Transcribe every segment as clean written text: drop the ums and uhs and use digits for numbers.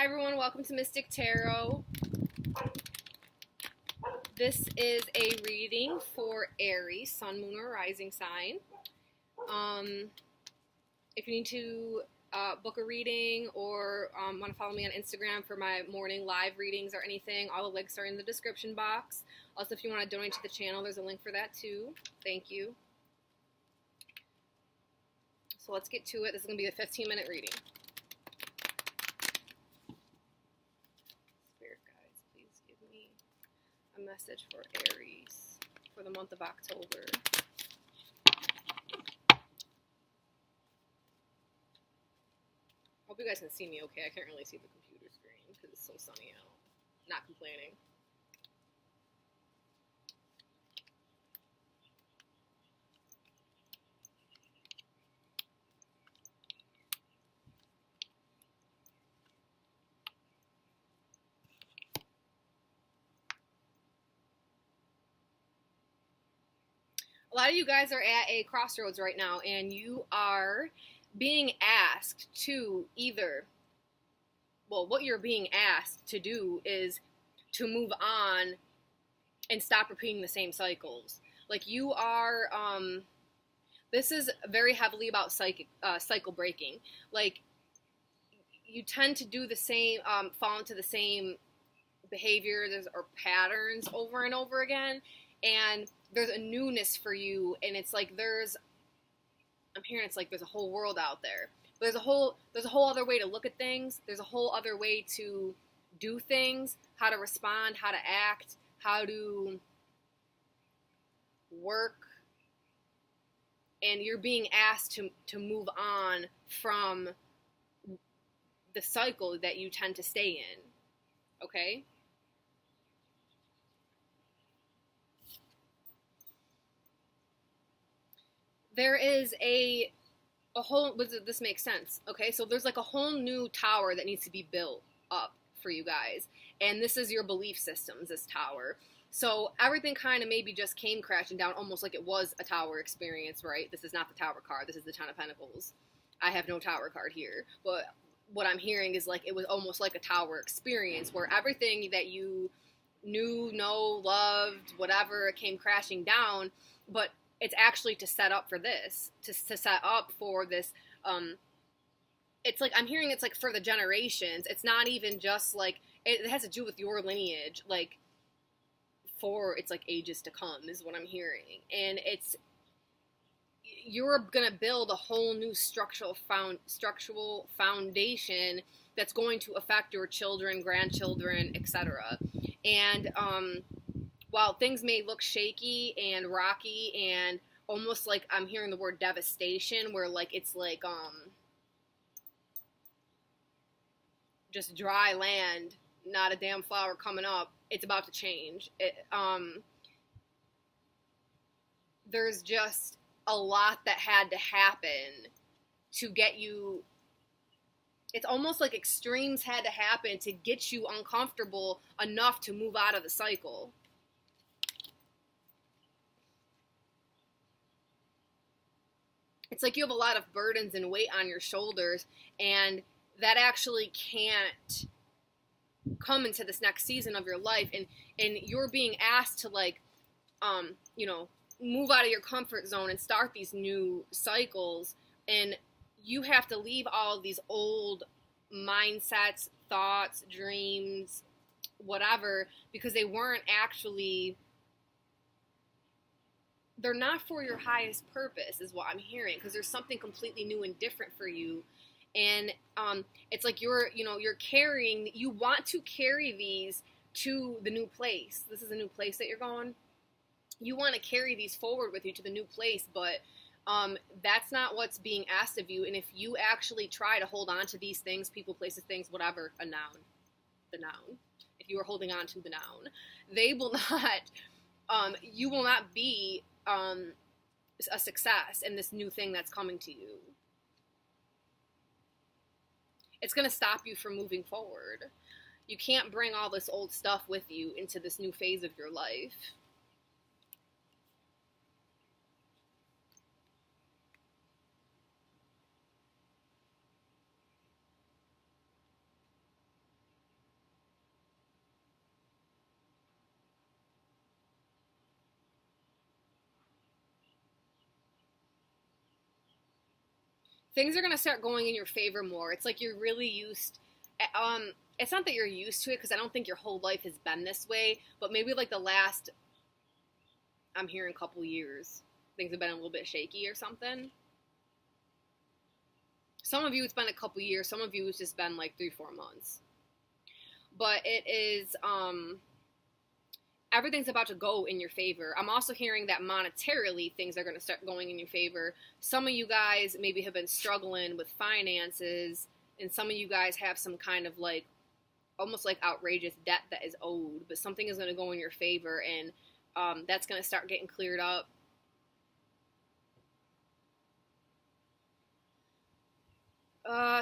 Hi everyone, welcome to Mystic Tarot. This is a reading for Aries, Sun, Moon, or Rising sign. If you need to book a reading or want to follow me on Instagram for my morning live readings or anything, all the links are in the description box. Also, if you want to donate to the channel, there's a link for that too. Thank you. So let's get to it. This is going to be a 15-minute reading. A message for Aries for the month of October. Hope you guys can see me okay. I can't really see the computer screen because it's so sunny out. Not complaining. A lot of you guys are at a crossroads right now, and you are being asked to either, well, what you're being asked to do is to move on and stop repeating the same cycles. Like you are, this is very heavily about cycle breaking. Like you tend to do the same, fall into the same behaviors or patterns over and over again, and there's a newness for you, and it's like I'm hearing it's like there's a whole world out there. But there's a whole other way to look at things. There's a whole other way to do things, how to respond, how to act, how to work. And you're being asked to move on from the cycle that you tend to stay in. Okay? There is a whole, this makes sense, okay? So there's like a whole new tower that needs to be built up for you guys. And this is your belief systems, this tower. So everything kind of maybe just came crashing down almost like it was a tower experience, right? This is not the tower card. This is the Ten of Pentacles. I have no tower card here. But what I'm hearing is like it was almost like a tower experience where everything that you knew, loved, whatever, came crashing down. But it's actually to set up for this, to set up for this, it's like, I'm hearing it's like for the generations. It's not even just like, it has to do with your lineage, like, it's like ages to come is what I'm hearing. And you're going to build a whole new structural foundation that's going to affect your children, grandchildren, etc. And, while things may look shaky and rocky and almost like I'm hearing the word devastation, where like it's like just dry land, not a damn flower coming up, it's about to change. There's just a lot that had to happen to get you. It's almost like extremes had to happen to get you uncomfortable enough to move out of the cycle. It's like you have a lot of burdens and weight on your shoulders, and that actually can't come into this next season of your life, and you're being asked to like, move out of your comfort zone and start these new cycles, and you have to leave all of these old mindsets, thoughts, dreams, whatever, because they weren't actually, they're not for your highest purpose is what I'm hearing, because there's something completely new and different for you. And it's like you're carrying, you want to carry these to the new place. This is a new place that you're going. You want to carry these forward with you to the new place, but that's not what's being asked of you. And if you actually try to hold on to these things, people, places, things, whatever, the noun, if you are holding on to the noun, they will not, you will not be a success in this new thing that's coming to you. It's going to stop you from moving forward. You can't bring all this old stuff with you into this new phase of your life. things are going to start going in your favor more. It's like you're really used, it's not that you're used to it, because I don't think your whole life has been this way, but maybe like the last, I'm hearing couple years, things have been a little bit shaky or something. Some of you, it's been a couple years. Some of you, it's just been like 3-4 months. But it is, everything's about to go in your favor. I'm also hearing that monetarily, things are going to start going in your favor. Some of you guys maybe have been struggling with finances, and some of you guys have some kind of like, almost like outrageous debt that is owed, but something is going to go in your favor, and that's going to start getting cleared up.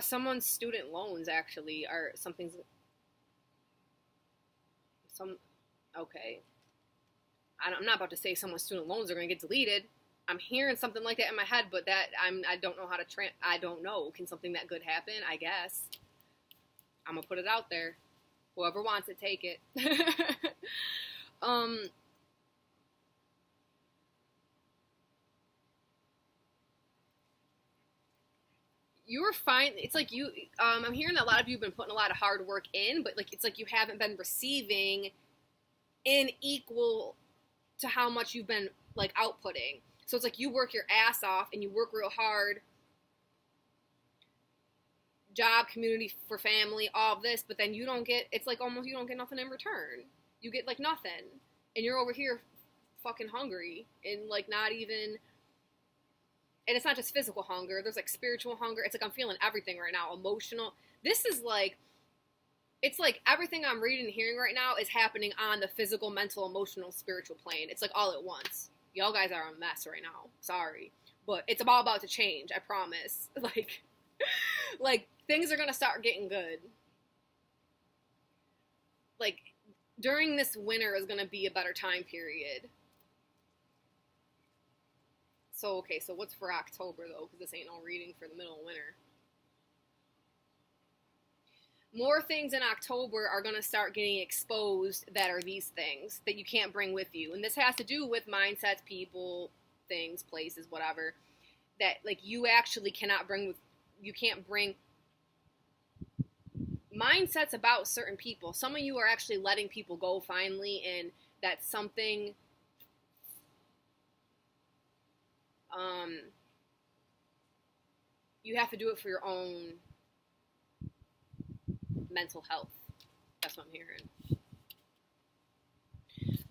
Someone's student loans actually are okay. I'm not about to say someone's student loans are going to get deleted. I'm hearing something like that in my head, but that I don't know how to I don't know. Can something that good happen? I guess. I'm gonna put it out there. Whoever wants it, take it. You're fine. It's like you, I'm hearing that a lot of you have been putting a lot of hard work in, but like, it's like you haven't been receiving in equal to how much you've been like outputting. So it's like you work your ass off and you work real hard, job, community, for family, all of this, but then you don't get, it's like almost you don't get nothing in return. You get like nothing. And you're over here fucking hungry and like not even, and it's not just physical hunger. There's like spiritual hunger. It's like I'm feeling everything right now. Emotional. This is like, it's like everything I'm reading and hearing right now is happening on the physical, mental, emotional, spiritual plane. It's like all at once. Y'all guys are a mess right now. Sorry. But it's all about to change. I promise. Like things are going to start getting good. Like during this winter is going to be a better time period. So, okay, so what's for October, though? Because this ain't no reading for the middle of winter. More things in October are going to start getting exposed that are these things that you can't bring with you. And this has to do with mindsets, people, things, places, whatever. That, like, you actually cannot bring with... You can't bring mindsets about certain people. Some of you are actually letting people go finally, and that's something... you have to do it for your own mental health. That's what I'm hearing.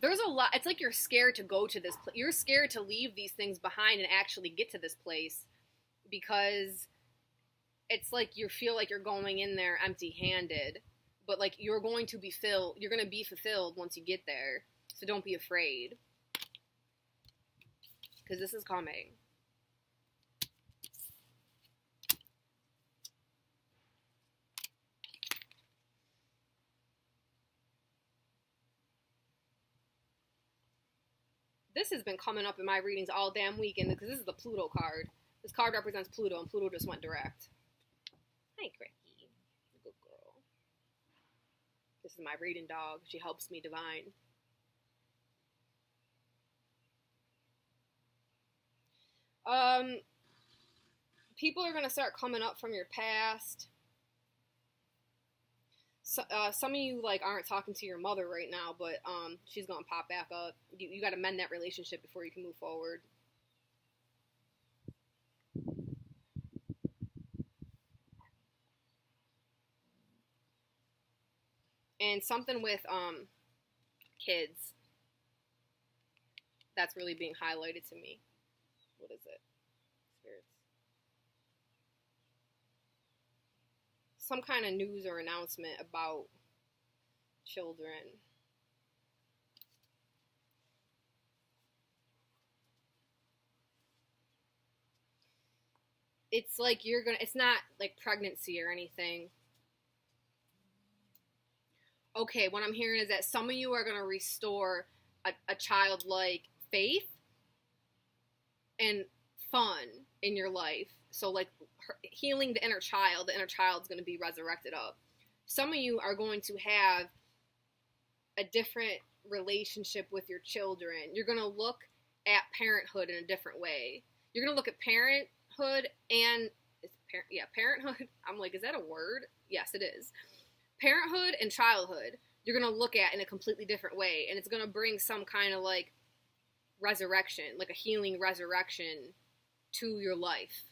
There's a lot. It's like you're scared to go to this place. You're scared to leave these things behind and actually get to this place because it's like you feel like you're going in there empty-handed, but like you're going to be filled. You're going to be fulfilled once you get there. So don't be afraid, because this is coming. This has been coming up in my readings all damn weekend because this is the Pluto card. This card represents Pluto, and Pluto just went direct. Hi, Cricky. Good girl. This is my reading dog. She helps me divine. People are going to start coming up from your past. So, some of you like aren't talking to your mother right now, but she's gonna pop back up. You got to mend that relationship before you can move forward. And something with kids that's really being highlighted to me. What is it? Spirits. Some kind of news or announcement about children. It's like it's not like pregnancy or anything. Okay, what I'm hearing is that some of you are going to restore a childlike faith and fun in your life. So like healing the inner child's going to be resurrected up. Some of you are going to have a different relationship with your children. You're going to look at parenthood in a different way. You're going to look at parenthood and parenthood. I'm like, is that a word? Yes, it is. Parenthood and childhood, you're going to look at in a completely different way. And it's going to bring some kind of like resurrection, like a healing resurrection to your life.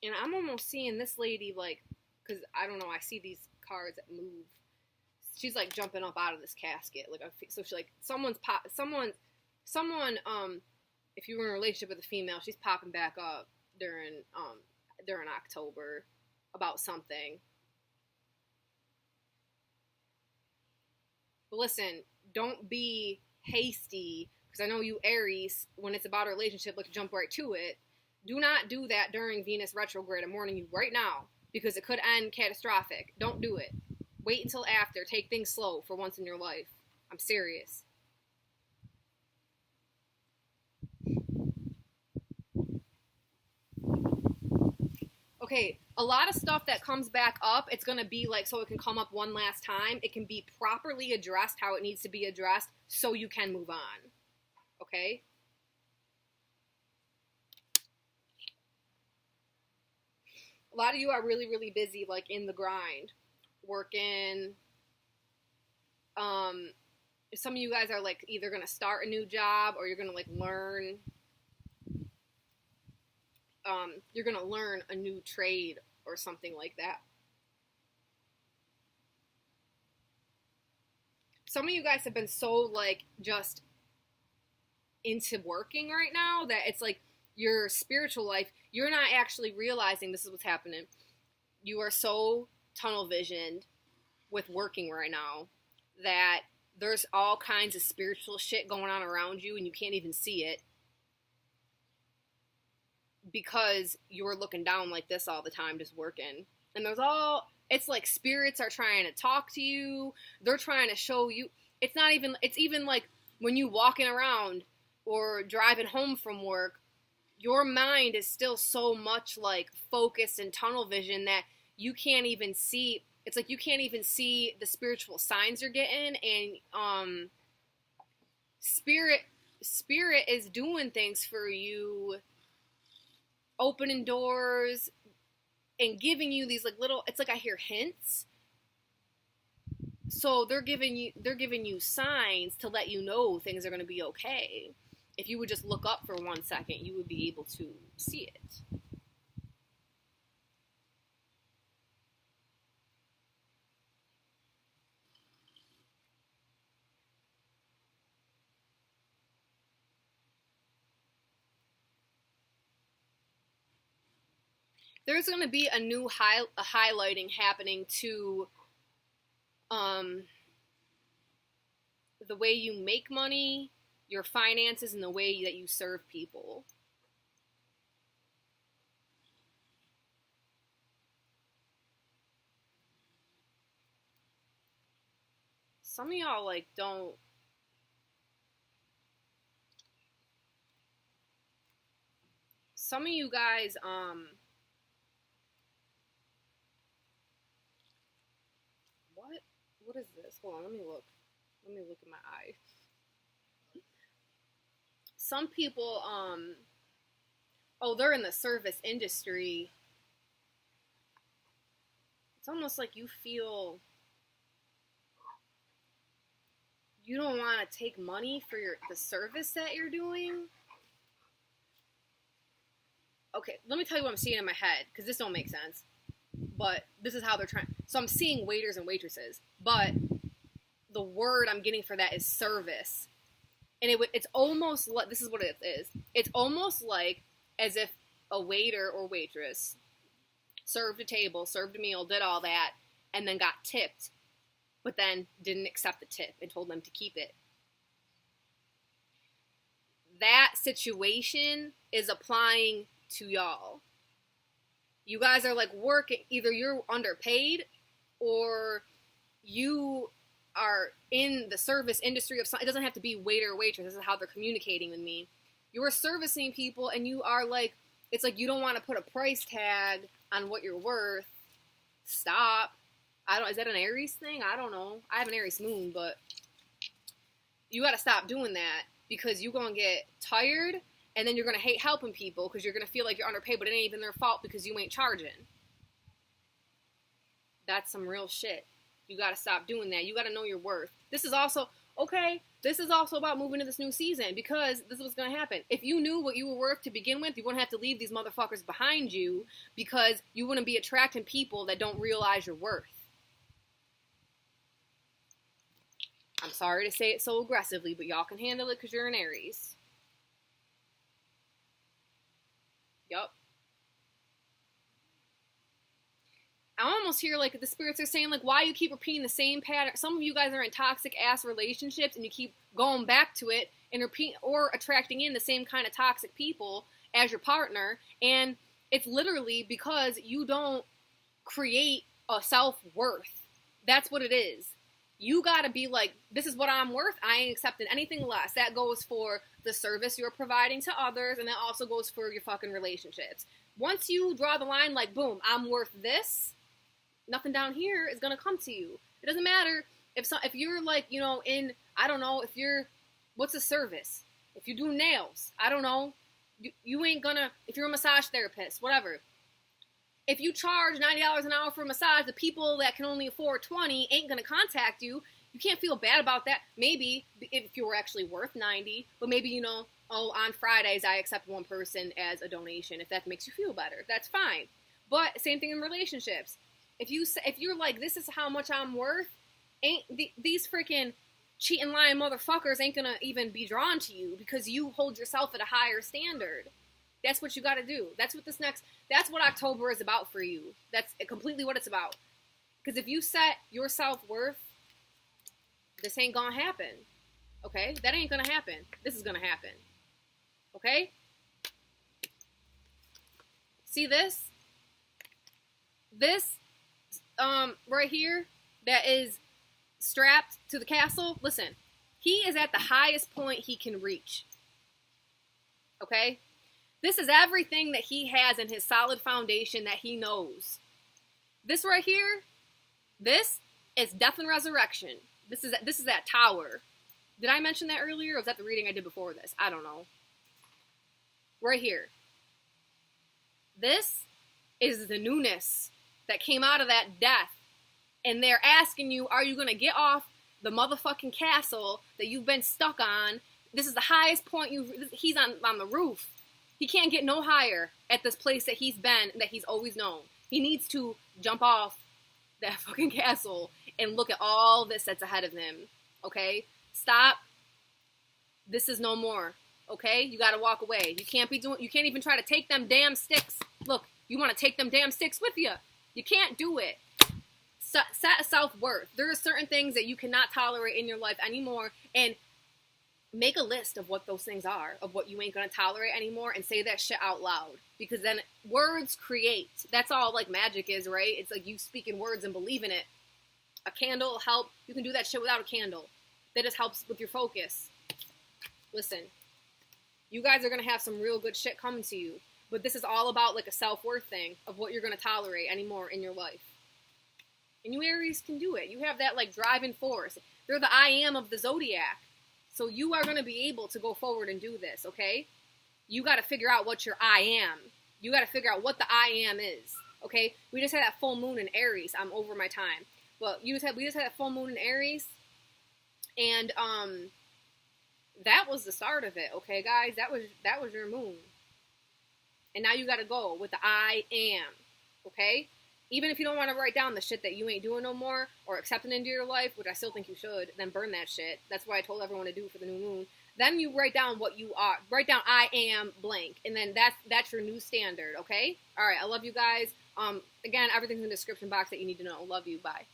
And I'm almost seeing this lady, like, because I don't know, I see these cards that move. She's like jumping up out of this casket, like, so she like someone, if you were in a relationship with a female, she's popping back up during October about something. But listen, don't be hasty, because I know you Aries, when it's about a relationship, like, jump right to it. Do not do that during Venus retrograde. I'm warning you right now, because it could end catastrophic. Don't do it. Wait until after. Take things slow for once in your life. I'm serious. Okay, a lot of stuff that comes back up, it's going to be like, so it can come up one last time. It can be properly addressed how it needs to be addressed so you can move on. Okay? A lot of you are really, really busy, like, in the grind, working. Some of you guys are, like, either going to start a new job or you're going to, like, learn. You're going to learn a new trade or something like that. Some of you guys have been so, like, just into working right now that it's like your spiritual life, you're not actually realizing this is what's happening. You are so tunnel visioned with working right now that there's all kinds of spiritual shit going on around you and you can't even see it because you're looking down like this all the time just working. And it's like spirits are trying to talk to you. They're trying to show you. It's even like when you walking around or driving home from work, your mind is still so much like focused and tunnel vision that you can't even see. It's like you can't even see the spiritual signs you're getting, and spirit is doing things for you, opening doors and giving you these like little, it's like I hear hints. So they're giving you signs to let you know things are going to be okay. If you would just look up for 1 second, you would be able to see it. There's going to be a new highlighting happening to the way you make money, your finances, and the way that you serve people. Some of y'all, like, don't... Some of you guys, What is this? Hold on, let me look. Let me look at my eye. Some people, they're in the service industry. It's almost like you feel you don't want to take money for the service that you're doing. Okay, let me tell you what I'm seeing in my head, because this don't make sense. But this is how they're trying. So I'm seeing waiters and waitresses, but the word I'm getting for that is service. And it's almost like, this is what it is. It's almost like as if a waiter or waitress served a table, served a meal, did all that, and then got tipped, but then didn't accept the tip and told them to keep it. That situation is applying to y'all. You guys are like working, either you're underpaid or you are in the service industry of something. It doesn't have to be waiter or waitress. This is how they're communicating with me. You're servicing people and you are like, it's like you don't want to put a price tag on what you're worth. Stop. Is that an Aries thing? I don't know. I have an Aries moon, but you got to stop doing that because you're going to get tired and then you're going to hate helping people because you're going to feel like you're underpaid, but it ain't even their fault because you ain't charging. That's some real shit. You got to stop doing that. You got to know your worth. This is also about moving to this new season because this is what's going to happen. If you knew what you were worth to begin with, you wouldn't have to leave these motherfuckers behind you because you wouldn't be attracting people that don't realize your worth. I'm sorry to say it so aggressively, but y'all can handle it because you're an Aries. Yup. I almost hear like the spirits are saying like, why you keep repeating the same pattern? Some of you guys are in toxic ass relationships and you keep going back to it and repeat or attracting in the same kind of toxic people as your partner. And it's literally because you don't create a self-worth. That's what it is. You gotta be like, this is what I'm worth. I ain't accepting anything less. That goes for the service you're providing to others, and that also goes for your fucking relationships. Once you draw the line, like, boom, I'm worth this, nothing down here is gonna come to you. It doesn't matter if you're like, you know, I don't know, what's a service? If you do nails, I don't know, you ain't gonna, if you're a massage therapist, whatever. If you charge $90 an hour for a massage, the people that can only afford $20 ain't going to contact you. You can't feel bad about that. Maybe if you were actually worth $90, but maybe, you know, on Fridays I accept one person as a donation. If that makes you feel better, that's fine. But same thing in relationships. If you're like, this is how much I'm worth, these freaking cheating, lying motherfuckers ain't going to even be drawn to you because you hold yourself at a higher standard. That's what you got to do. That's what October is about for you. That's completely what it's about. Because if you set your self-worth, this ain't gonna happen. Okay? That ain't gonna happen. This is gonna happen. Okay? See this? This, right here, that is strapped to the castle. Listen, he is at the highest point he can reach. Okay? This is everything that he has in his solid foundation that he knows. This right here, this is death and resurrection. This is that tower. Did I mention that earlier, or was that the reading I did before this? I don't know. Right here. This is the newness that came out of that death. And they're asking you, are you going to get off the motherfucking castle that you've been stuck on? This is the highest point he's on the roof. He can't get no higher at this place that he's been, that he's always known. He needs to jump off that fucking castle and look at all this that's ahead of him. Okay? Stop. This is no more. Okay? You gotta walk away. You can't even try to take them damn sticks. Look, you want to take them damn sticks with you. You can't do it. Set a self-worth. There are certain things that you cannot tolerate in your life anymore, and make a list of what those things are, of what you ain't gonna tolerate anymore, and say that shit out loud. Because then words create. That's all like magic is, right? It's like you speak in words and believe in it. A candle will help. You can do that shit without a candle. That just helps with your focus. Listen, you guys are gonna have some real good shit coming to you. But this is all about like a self-worth thing of what you're gonna tolerate anymore in your life. And you Aries can do it. You have that like driving force. They're the I am of the zodiac. So you are going to be able to go forward and do this, okay? You got to figure out what your I am. You got to figure out what the I am is, okay? We just had that full moon in Aries. I'm over my time. But we just had that full moon in Aries. And that was the start of it, okay, guys? That was your moon. And now you got to go with the I am, okay? Even if you don't want to write down the shit that you ain't doing no more or accepting into your life, which I still think you should, then burn that shit. That's what I told everyone to do for the new moon. Then you write down what you are. Write down I am blank. And then that's your new standard, okay? All right, I love you guys. Again, everything's in the description box that you need to know. Love you. Bye.